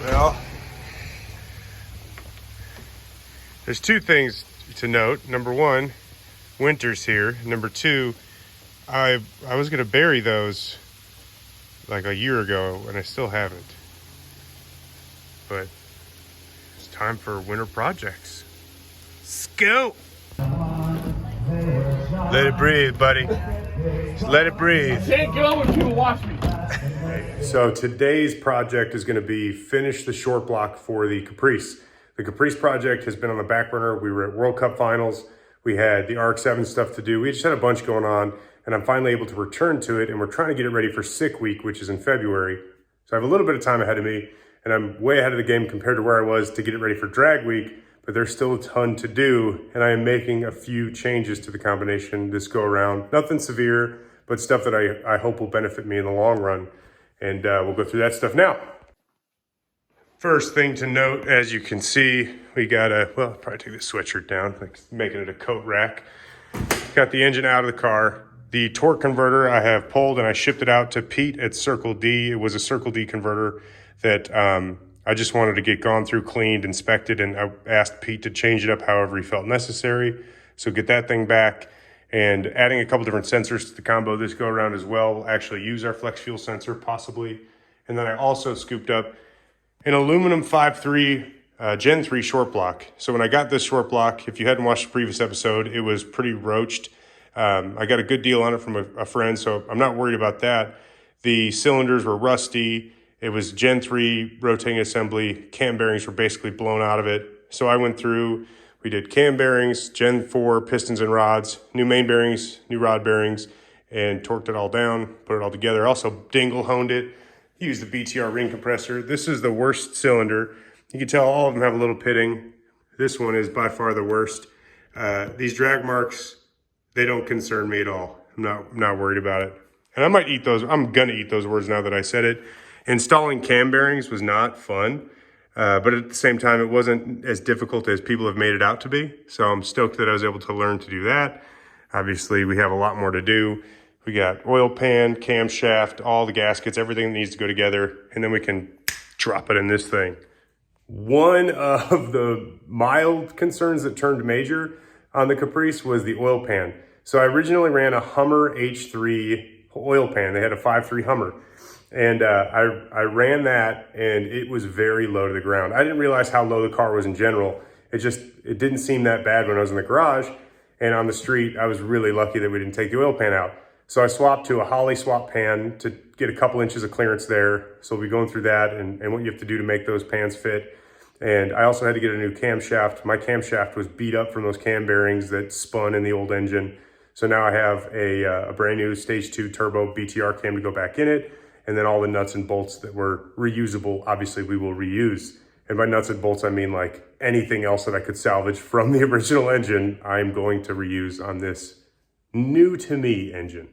Well, there's two things to note. Number one, winter's here. Number two, I was gonna bury those like a year ago and I still haven't. But it's time for winter projects. Let's go. Let it breathe, buddy. Just let it breathe. I can't go when people watch me. So today's project is going to be finish the short block for the Caprice. The Caprice project has been on the back burner. We were at World Cup finals. We had the RX-7 stuff to do. We just had a bunch going on, and I'm finally able to return to it, and we're trying to get it ready for Sick Week, which is in February. So I have a little bit of time ahead of me, and I'm way ahead of the game compared to where I was to get it ready for Drag Week, but there's still a ton to do, and I am making a few changes to the combination this go around. Nothing severe, but stuff that I hope will benefit me in the long run. And we'll go through that stuff now. First thing to note, as you can see, we got well, I'll probably take this sweatshirt down, like making it a coat rack. Got the engine out of the car. The torque converter I have pulled and I shipped it out to Pete at Circle D. It was a Circle D converter that I just wanted to get gone through, cleaned, inspected, and I asked Pete to change it up however he felt necessary. So get that thing back. And adding a couple different sensors to the combo this go around as well. We'll actually use our flex fuel sensor possibly. And then I also scooped up an aluminum 5.3 Gen 3 short block. So when I got this short block, if you hadn't watched the previous episode, it was pretty roached. I got a good deal on it from a friend, so I'm not worried about that. The cylinders were rusty. It was Gen 3 rotating assembly. Cam bearings were basically blown out of it. So I went through, we did cam bearings, Gen 4 pistons and rods, new main bearings, new rod bearings, and torqued it all down, put it all together. Also dingle honed it, used the BTR ring compressor. This is the worst cylinder. You can tell all of them have a little pitting. This one is by far the worst. These drag marks, they don't concern me at all. I'm not worried about it. And I might eat those, I'm gonna eat those words now that I said it. Installing cam bearings was not fun. But at the same time, it wasn't as difficult as people have made it out to be. So I'm stoked that I was able to learn to do that. Obviously, we have a lot more to do. We got oil pan, camshaft, all the gaskets, everything that needs to go together. And then we can drop it in this thing. One of the mild concerns that turned major on the Caprice was the oil pan. So I originally ran a Hummer H3 oil pan. They had a 5.3 Hummer. And I ran that and it was very low to the ground. I didn't realize how low the car was in general. It didn't seem that bad when I was in the garage. And on the street, I was really lucky that we didn't take the oil pan out. So I swapped to a Holley swap pan to get a couple inches of clearance there. So we'll be going through that and what you have to do to make those pans fit. And I also had to get a new camshaft. My camshaft was beat up from those cam bearings that spun in the old engine. So now I have a brand new stage 2 turbo BTR cam to go back in it. And then all the nuts and bolts that were reusable, obviously we will reuse. And by nuts and bolts, I mean like anything else that I could salvage from the original engine, I'm going to reuse on this new to me engine.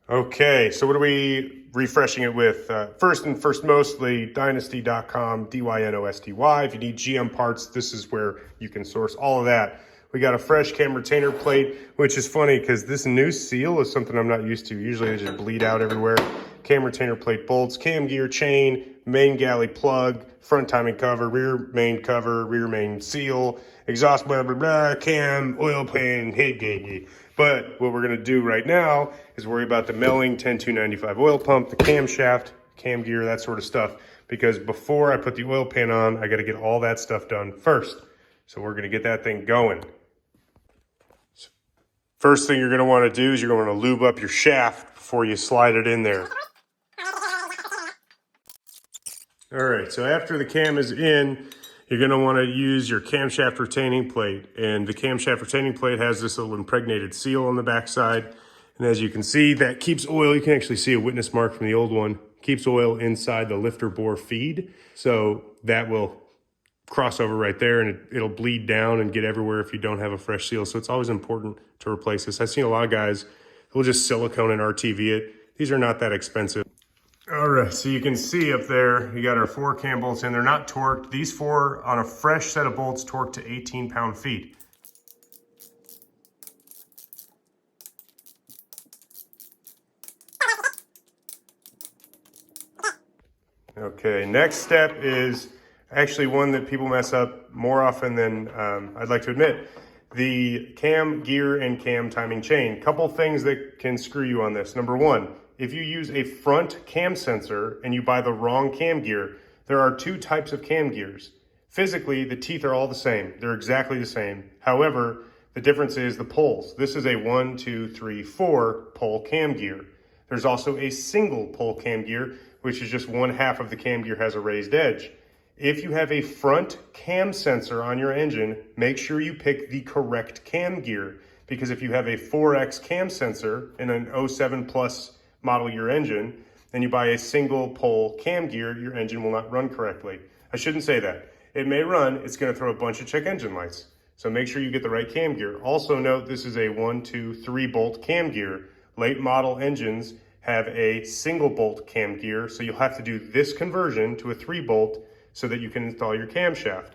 Okay, so what are we refreshing it with? First mostly dynasty.com, DYNOSTY. If you need GM parts, this is where you can source all of that. We got a fresh cam retainer plate, which is funny because this new seal is something I'm not used to. Usually they just bleed out everywhere. Cam retainer plate bolts, cam gear chain, main galley plug, front timing cover, rear main seal, exhaust blah, blah, blah, cam, oil pan, hey. But what we're gonna do right now is worry about the Melling 10295 oil pump, the camshaft, cam gear, that sort of stuff. Because before I put the oil pan on, I gotta get all that stuff done first. So we're gonna get that thing going. First thing you're gonna wanna do is you're gonna lube up your shaft before you slide it in there. All right, so after the cam is in, you're gonna wanna use your camshaft retaining plate. And the camshaft retaining plate has this little impregnated seal on the backside. And as you can see, that keeps oil, you can actually see a witness mark from the old one, keeps oil inside the lifter bore feed. So that will cross over right there and it'll bleed down and get everywhere if you don't have a fresh seal. So it's always important to replace this. I've seen a lot of guys who will just silicone and RTV it. These are not that expensive. All right, so you can see up there, you got our 4 cam bolts in. They're not torqued. These 4 on a fresh set of bolts torqued to 18 pound-feet. Okay, next step is actually one that people mess up more often than I'd like to admit. The cam gear and cam timing chain. Couple things that can screw you on this. Number one, if you use a front cam sensor and you buy the wrong cam gear, there are two types of cam gears. Physically, the teeth are all the same. They're exactly the same. However, the difference is the poles. This is a 1, 2, 3, 4 pole cam gear. There's also a single pole cam gear, which is just one half of the cam gear has a raised edge. If you have a front cam sensor on your engine, make sure you pick the correct cam gear, because if you have a 4X cam sensor in an 07 plus model year engine, and you buy a single pole cam gear, your engine will not run correctly. I shouldn't say that. It may run, it's gonna throw a bunch of check engine lights. So make sure you get the right cam gear. Also note this is a 1, 2, 3 bolt cam gear. Late model engines have a single bolt cam gear, so you'll have to do this conversion to a 3 bolt so that you can install your camshaft.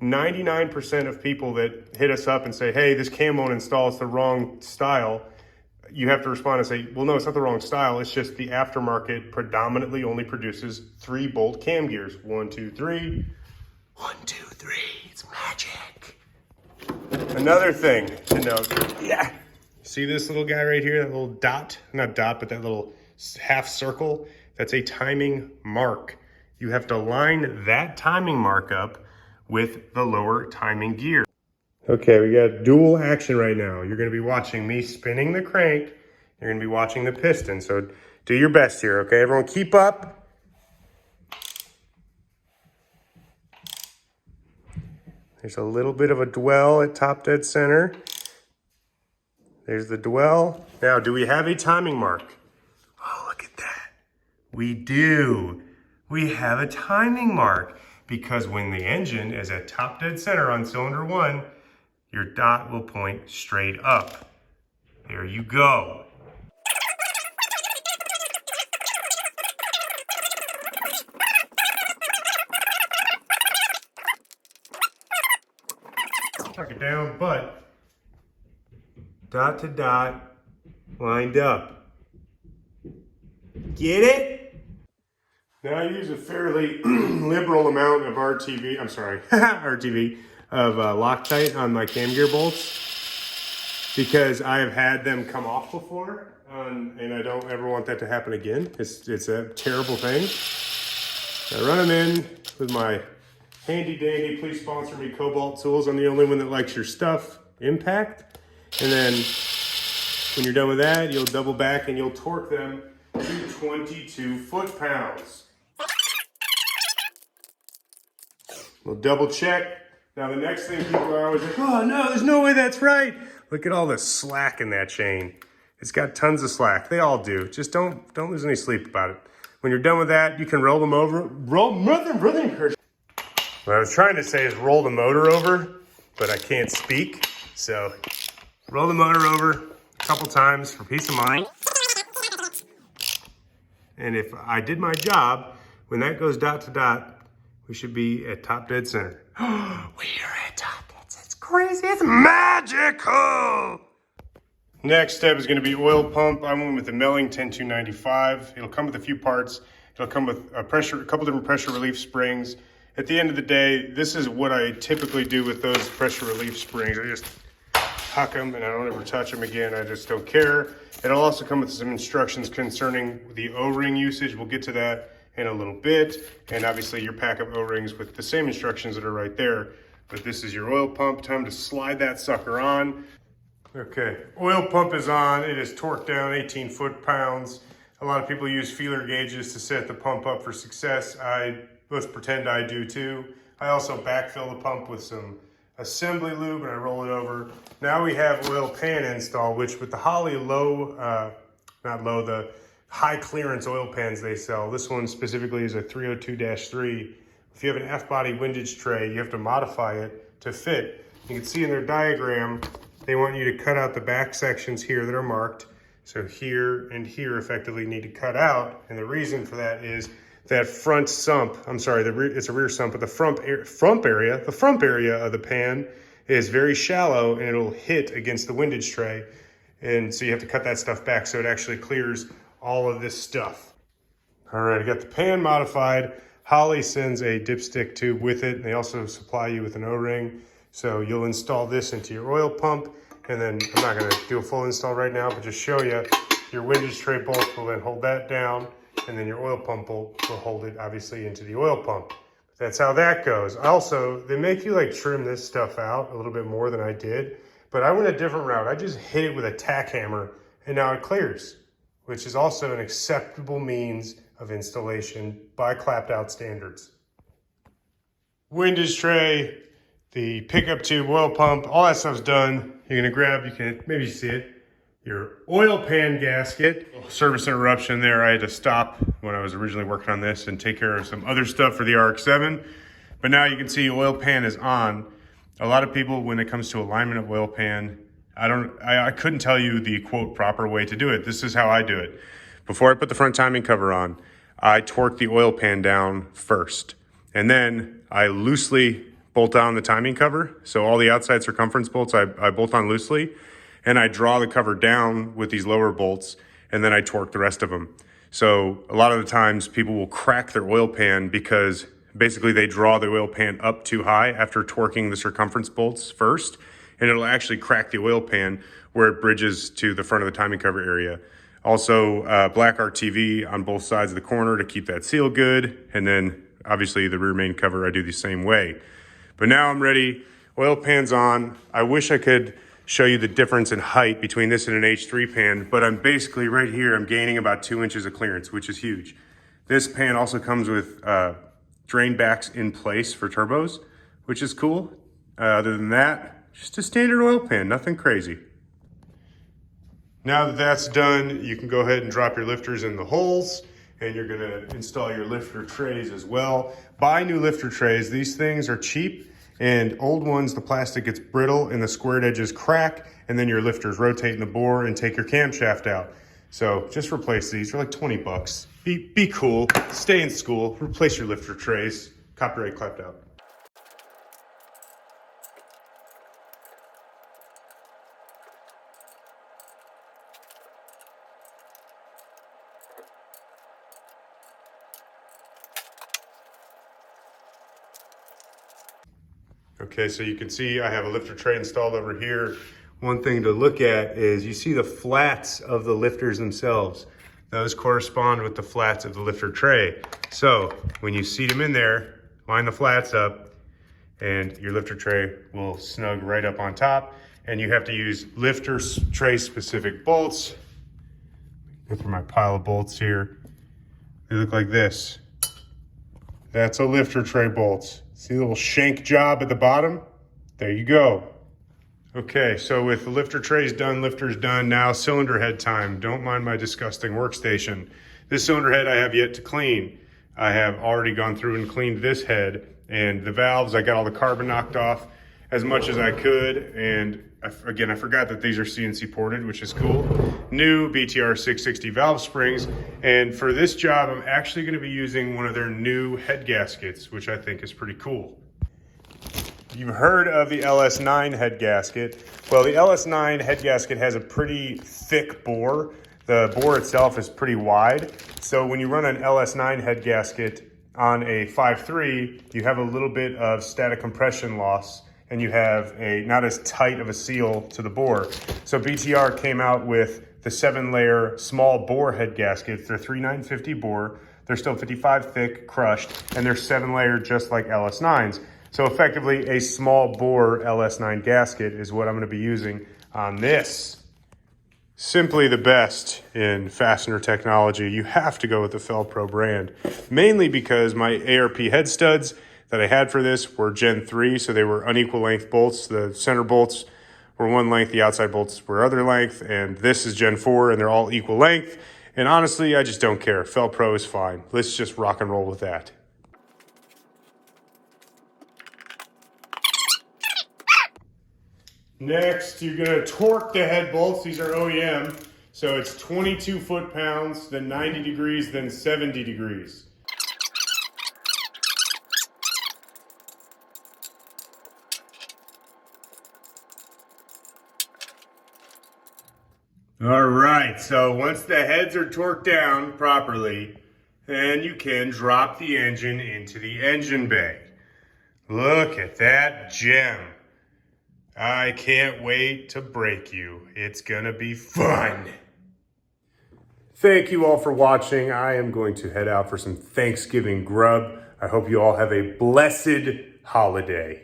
99% of people that hit us up and say, hey, this cam won't install, it's the wrong style, you have to respond and say, well, no, it's not the wrong style, it's just the aftermarket predominantly only produces 3 bolt cam gears. 1, 2, 3. 1, 2, 3, it's magic. Another thing to note, yeah. See this little guy right here, that little dot? Not dot, but that little half circle? That's a timing mark. You have to line that timing mark up with the lower timing gear. Okay, we got dual action right now. You're gonna be watching me spinning the crank. You're gonna be watching the piston. So do your best here, okay? Everyone keep up. There's a little bit of a dwell at top dead center. There's the dwell. Now, do we have a timing mark? Oh, look at that. We do. We have a timing mark, because when the engine is at top dead center on cylinder 1, your dot will point straight up. There you go. Tuck it down, but dot to dot lined up. Get it? Now I use a fairly liberal amount of RTV of Loctite on my cam gear bolts, because I have had them come off before, and I don't ever want that to happen again. It's a terrible thing. I run them in with my handy dandy, please sponsor me, Cobalt tools. I'm the only one that likes your stuff, Impact. And then when you're done with that, you'll double back and you'll torque them to 22 foot-pounds. We'll double check. Now the next thing people are always like, oh no, there's no way that's right. Look at all the slack in that chain. It's got tons of slack. They all do. Just don't lose any sleep about it. When you're done with that, you can roll them over. What I was trying to say is roll the motor over, but I can't speak. So roll the motor over a couple times for peace of mind. And if I did my job, when that goes dot to dot, we should be at top dead center. We are at top dead center. It's crazy. It's magical. Next step is going to be oil pump. I went with the Melling 10295. It'll come with a few parts. It'll come with a couple different pressure relief springs. At the end of the day, this is what I typically do with those pressure relief springs. I just huck them and I don't ever touch them again. I just don't care. It'll also come with some instructions concerning the O-ring usage. We'll get to that in a little bit. And obviously your pack of O-rings with the same instructions that are right there. But this is your oil pump. Time to slide that sucker on. Okay, oil pump is on. It is torqued down 18 foot-pounds. A lot of people use feeler gauges to set the pump up for success. Let's pretend I do too. I also backfill the pump with some assembly lube and I roll it over. Now we have oil pan install, which with the Holley the high clearance oil pans they sell, this one specifically is a 302-3. If you have an F-body windage tray, you have to modify it to fit. You can see in their diagram, they want you to cut out the back sections here that are marked. So here and here effectively need to cut out. And the reason for that is that front sump, it's a rear sump, but the front area of the pan is very shallow and it'll hit against the windage tray. And so you have to cut that stuff back so it actually clears all of this stuff. All right, I got the pan modified. Holley sends a dipstick tube with it, and they also supply you with an O-ring. So you'll install this into your oil pump, and then I'm not gonna do a full install right now, but just show you your windage tray bolt will then hold that down, and then your oil pump bolt will hold it obviously into the oil pump. That's how that goes. Also, they make you like trim this stuff out a little bit more than I did, but I went a different route. I just hit it with a tack hammer, and now it clears, which is also an acceptable means of installation by clapped out standards. Windage tray, the pickup tube, oil pump, all that stuff's done. You're gonna grab, you can maybe see it, your oil pan gasket. Service interruption there. I had to stop when I was originally working on this and take care of some other stuff for the RX-7. But now you can see oil pan is on. A lot of people, when it comes to alignment of oil pan, I couldn't tell you the quote proper way to do it. This is how I do it. Before I put the front timing cover on, I torque the oil pan down first. And then I loosely bolt down the timing cover. So all the outside circumference bolts, I bolt on loosely, and I draw the cover down with these lower bolts, and then I torque the rest of them. So a lot of the times people will crack their oil pan because basically they draw the oil pan up too high after torquing the circumference bolts first, and it'll actually crack the oil pan where it bridges to the front of the timing cover area. Also, black RTV on both sides of the corner to keep that seal good, and then obviously the rear main cover I do the same way. But now I'm ready, oil pan's on. I wish I could show you the difference in height between this and an H3 pan, but I'm basically right here, I'm gaining about 2 inches of clearance, which is huge. This pan also comes with drain backs in place for turbos, which is cool. Other than that, just a standard oil pan, nothing crazy. Now that that's done, you can go ahead and drop your lifters in the holes, and you're gonna install your lifter trays as well. Buy new lifter trays. These things are cheap, and old ones, the plastic gets brittle and the squared edges crack, and then your lifters rotate in the bore and take your camshaft out. So just replace these. They're like 20 bucks. Be cool, stay in school, replace your lifter trays. Copyright clapped out. Okay, so you can see I have a lifter tray installed over here. One thing to look at is you see the flats of the lifters themselves. Those correspond with the flats of the lifter tray. So when you seat them in there, line the flats up, and your lifter tray will snug right up on top. And you have to use lifter tray specific bolts. Go through my pile of bolts here. They look like this. That's a lifter tray bolt. See the little shank job at the bottom? There you go. Okay, so with the lifter trays done, lifters done, now cylinder head time. Don't mind my disgusting workstation. This cylinder head I have yet to clean. I have already gone through and cleaned this head, and the valves, I got all the carbon knocked off as much as I could, and again, I forgot that these are CNC ported, which is cool. New BTR 660 valve springs, and for this job, I'm actually gonna be using one of their new head gaskets, which I think is pretty cool. You've heard of the LS9 head gasket. Well, the LS9 head gasket has a pretty thick bore. The bore itself is pretty wide. So when you run an LS9 head gasket on a 5.3, you have a little bit of static compression loss, and you have a not as tight of a seal to the bore. So BTR came out with the 7-layer small bore head gaskets. They're 3950 bore. They're still 55 thick, crushed, and they're 7-layer just like LS9s. So effectively a small bore LS9 gasket is what I'm gonna be using on this. Simply the best in fastener technology. You have to go with the Fel-Pro brand, mainly because my ARP head studs that I had for this were Gen 3, so they were unequal length bolts. The center bolts were one length, the outside bolts were other length, and this is Gen 4, and they're all equal length. And honestly, I just don't care. Fel-Pro is fine. Let's just rock and roll with that. Next, you're gonna torque the head bolts. These are OEM. So it's 22 foot-pounds, then 90 degrees, then 70 degrees. All right, so once the heads are torqued down properly, and you can drop the engine into the engine bay. Look at that gem. I can't wait to break you. It's gonna be fun. Thank you all for watching. I am going to head out for some Thanksgiving grub. I hope you all have a blessed holiday.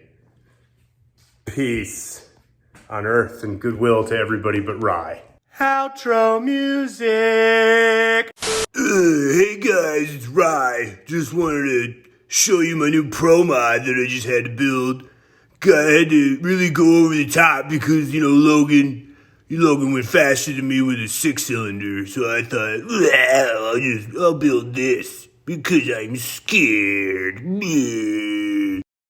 Peace on earth and goodwill to everybody but Rye. Outro music. Hey guys, it's Rye. Just wanted to show you my new pro mod that I just had to build. I had to really go over the top because, Logan went faster than me with a 6-cylinder. So I thought, I'll build this because I'm scared.